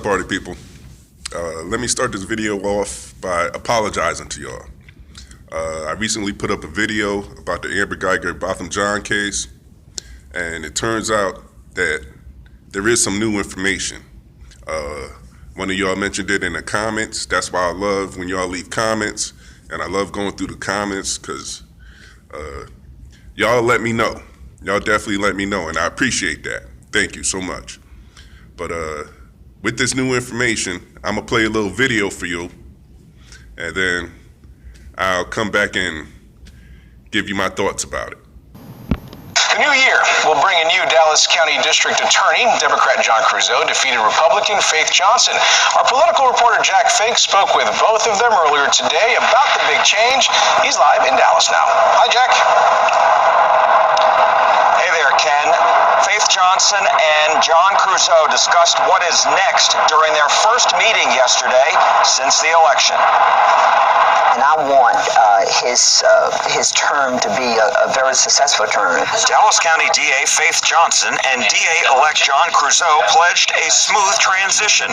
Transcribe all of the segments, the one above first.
Party people? Let me start this video off by apologizing to y'all. I recently put up a video about the Amber Guyger Botham John case, and it turns out that there is some new information. One of y'all mentioned it in the comments. That's why I love when y'all leave comments, and I love going through the comments because y'all let me know. Y'all definitely let me know, and I appreciate that. Thank you so much. But with this new information, I'm gonna play a little video for you, and then I'll come back and give you my thoughts about it. The new year will bring a new Dallas County District Attorney. Democrat John Creuzot defeated Republican Faith Johnson. Our political reporter Jack Fink spoke with both of them earlier today about the big change. He's live in Dallas now. Hi, Jack. Hey there, Ken. Faith Johnson and John Creuzot discussed what is next during their first meeting yesterday since the election. And I want his term to be a very successful term. Dallas County DA Faith Johnson and DA-elect John Creuzot pledged a smooth transition.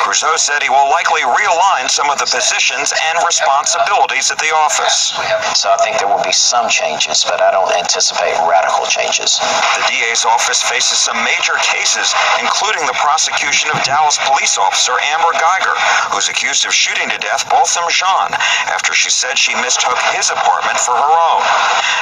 Creuzot said he will likely realign some of the positions and responsibilities at the office. So I think there will be some changes, but I don't anticipate radical changes. The DA's office faces some major cases, including the prosecution of Dallas police officer Amber Guyger, who's accused of shooting to death Botham after she said she mistook his apartment for her own.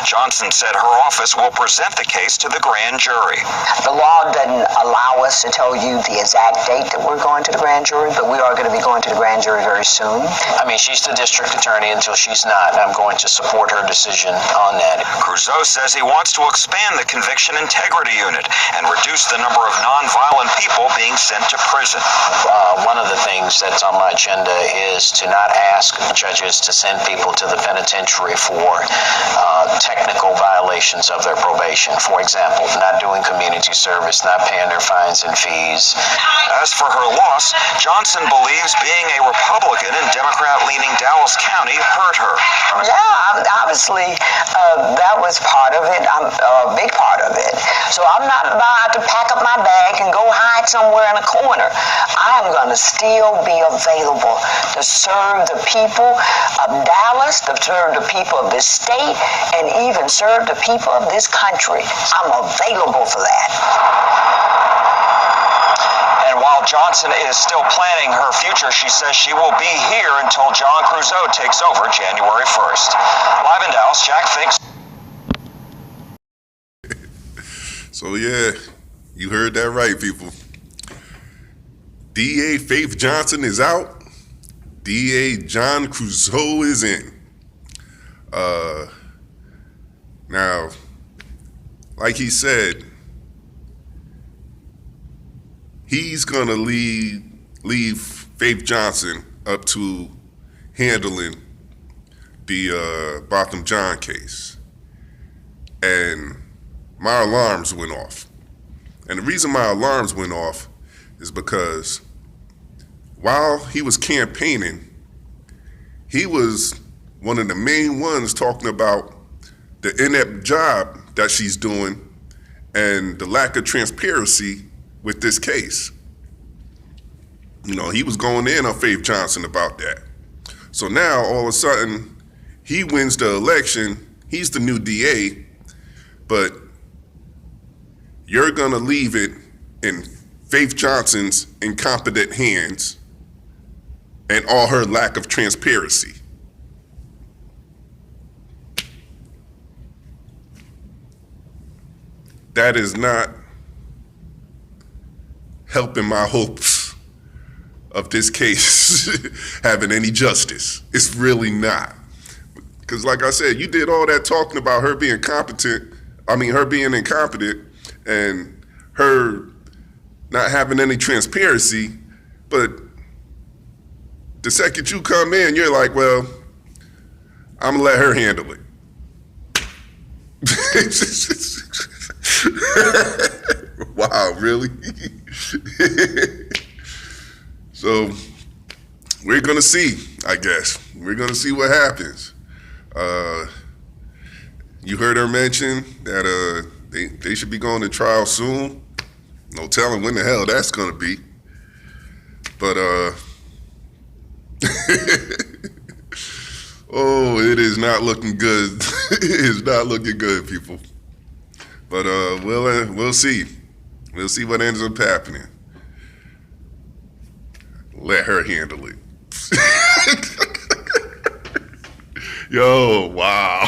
Johnson said her office will present the case to the grand jury. The law doesn't allow us to tell you the exact date that we're going to the grand jury, but we are going to be going to the grand jury very soon. I mean, she's the district attorney until she's not. I'm going to support her decision on that. Creuzot says he wants to expand the Conviction Integrity Unit and reduce the number of nonviolent people being sent to prison. One of the things that's on my agenda is to not ask judges to send people to the penitentiary for technical violations of their probation. For example, not doing community service, not paying their fines and fees. As for her loss, Johnson believes being a Republican in Democrat-leaning Dallas County hurt her. Yeah, obviously that was part of it, a big part of it. So I'm not about to pack up my bag and go hide somewhere in a corner. I am going to still be available to serve the people of Dallas, to serve the people of this state, and even serve the people of this country. I'm available for that. And while Johnson is still planning her future, she says she will be here until John Creuzot takes over January 1st. Live in Dallas, Jack Fink. So yeah, you heard that right, people. DA Faith Johnson is out. DA John Creuzot is in. Now, like he said, he's gonna leave Faith Johnson up to handling the Botham John case. And my alarms went off. And the reason my alarms went off is because while he was campaigning, he was one of the main ones talking about the inept job that she's doing and the lack of transparency with this case. You know, he was going in on Faith Johnson about that. So now, all of a sudden, he wins the election, he's the new DA, but you're gonna leave it in Faith Johnson's incompetent hands and all her lack of transparency. That is not helping my hopes of this case having any justice. It's really not. Because like I said, you did all that talking about her being her being incompetent and her not having any transparency, but the second you come in, you're like, well, I'm gonna let her handle it. Wow, really? So we're gonna see, I guess. We're gonna see what happens. You heard her mention that they should be going to trial soon. No telling when the hell that's gonna be. But oh, it is not looking good. It is not looking good, people. But we'll see. We'll see what ends up happening. Let her handle it. Yo, wow.